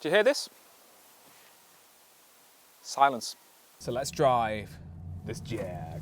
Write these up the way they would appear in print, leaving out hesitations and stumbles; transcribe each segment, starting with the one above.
Do you hear this? Silence. So let's drive this Jag.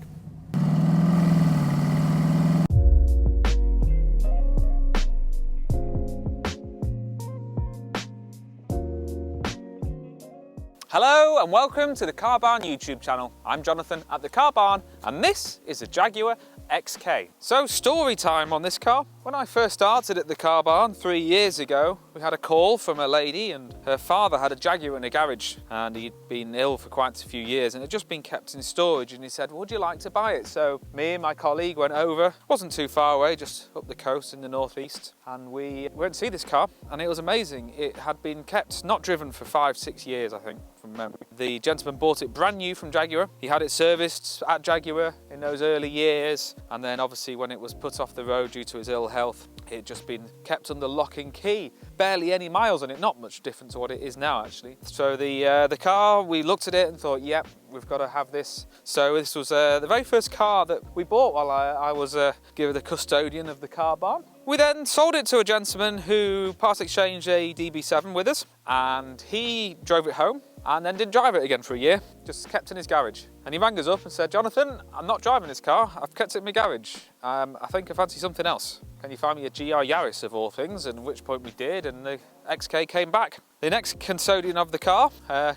Hello and welcome to the Car Barn YouTube channel. I'm Jonathan at the Car Barn and this is a Jaguar XK. So story time on this car. When I first started at the Car Barn 3 years ago, we had a call from a lady and her father had a Jaguar in a garage and he'd been ill for quite a few years and it had just been kept in storage, and he said, would you like to buy it? So me and my colleague went over, wasn't too far away, just up the coast in the northeast, and we went to see this car and it was amazing. It had been kept, not driven for 5-6 years I think from memory. The gentleman bought it brand new from Jaguar. He had it serviced at Jaguar in those early years, and then obviously when it was put off the road due to his ill health, it had just been kept under lock and key. Barely any miles on it, not much different to what it is now actually. So the car, we looked at it and thought, yep, we've got to have this. So this was the very first car that we bought while I was given the custodian of the Car Barn. We then sold it to a gentleman who part exchanged a DB7 with us, and he drove it home and then didn't drive it again for a year, just kept in his garage. And he rang us up and said, Jonathan, I'm not driving this car, I've kept it in my garage. I think I fancy something else. Can you find me a GR Yaris of all things? And at which point we did, and the XK came back. The next custodian of the car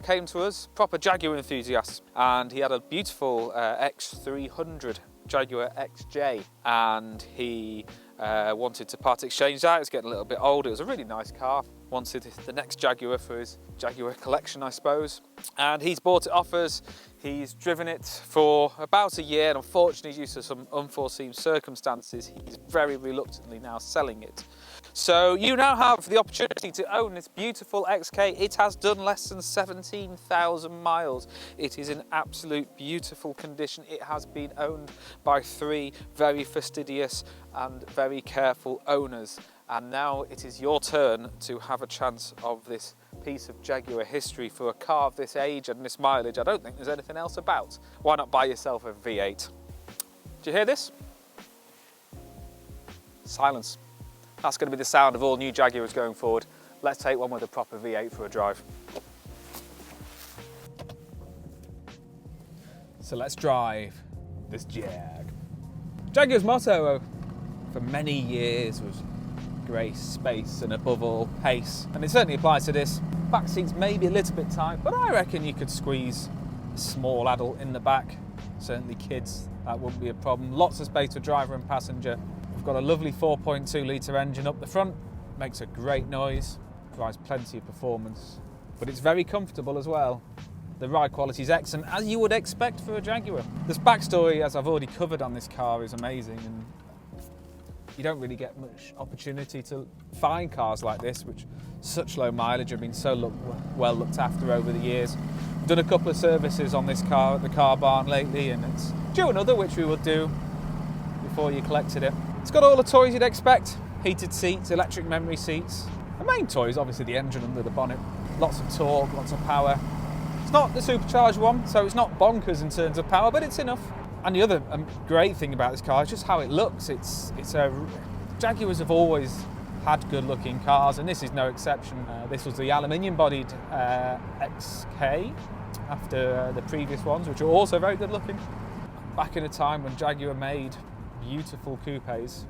came to us, proper Jaguar enthusiast, and he had a beautiful X300 Jaguar XJ, and he wanted to part exchange that. It was getting a little bit old. It was a really nice car. Wanted the next Jaguar for his Jaguar collection, I suppose. And he's bought it off us. He's driven it for about a year, and unfortunately, due to some unforeseen circumstances, he's very reluctantly now selling it. So you now have the opportunity to own this beautiful XK. It has done less than 17,000 miles. It is in absolute beautiful condition. It has been owned by 3 very fastidious and very careful owners. And now it is your turn to have a chance of this piece of Jaguar history. For a car of this age and this mileage, I don't think there's anything else about. Why not buy yourself a V8? Do you hear this? Silence. That's going to be the sound of all new Jaguars going forward. Let's take one with a proper V8 for a drive. So let's drive this Jag. Jaguar's motto for many years was grace, space, and above all, pace. And it certainly applies to this. Back seats may be a little bit tight, but I reckon you could squeeze a small adult in the back. Certainly kids, that wouldn't be a problem. Lots of space for driver and passenger. We've got a lovely 4.2 litre engine up the front. Makes a great noise, provides plenty of performance, but it's very comfortable as well. The ride quality is excellent, as you would expect for a Jaguar. This backstory, as I've already covered on this car, is amazing, and you don't really get much opportunity to find cars like this, which such low mileage, have been so well looked after over the years. We've done a couple of services on this car at the Car Barn lately, and it's due another, which we would do before you collected it. It's got all the toys you'd expect. Heated seats, electric memory seats. The main toy is obviously the engine under the bonnet. Lots of torque, lots of power. It's not the supercharged one, so it's not bonkers in terms of power, but it's enough. And the other great thing about this car is just how it looks. Jaguars have always had good-looking cars, and this is no exception. This was the aluminium-bodied XK after the previous ones, which are also very good-looking. Back in a time when Jaguar made beautiful coupes,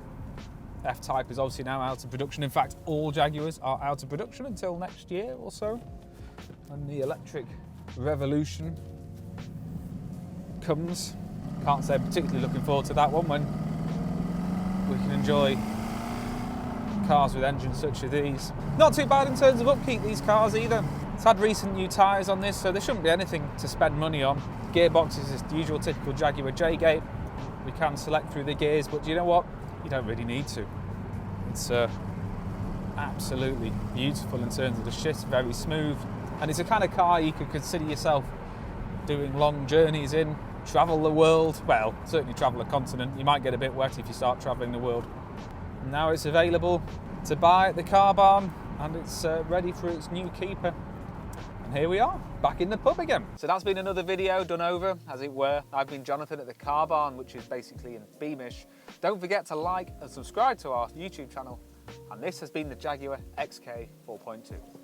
F-Type is obviously now out of production. In fact, all Jaguars are out of production until next year or so, and the electric revolution comes. Can't say particularly looking forward to that one, when we can enjoy cars with engines such as these. Not too bad in terms of upkeep, these cars either. It's had recent new tyres on this, so there shouldn't be anything to spend money on. Gearbox is the usual typical Jaguar J-gate. We can select through the gears, but you know what? You don't really need to. It's absolutely beautiful in terms of the shifts, very smooth. And it's a kind of car you could consider yourself doing long journeys in. Travel the world, well, certainly travel a continent. You might get a bit wet if you start travelling the world. And now it's available to buy at the Car Barn, and it's ready for its new keeper. And here we are, back in the pub again. So that's been another video done over, as it were. I've been Jonathan at the Car Barn, which is basically in Beamish. Don't forget to like and subscribe to our YouTube channel. And this has been the Jaguar XK 4.2.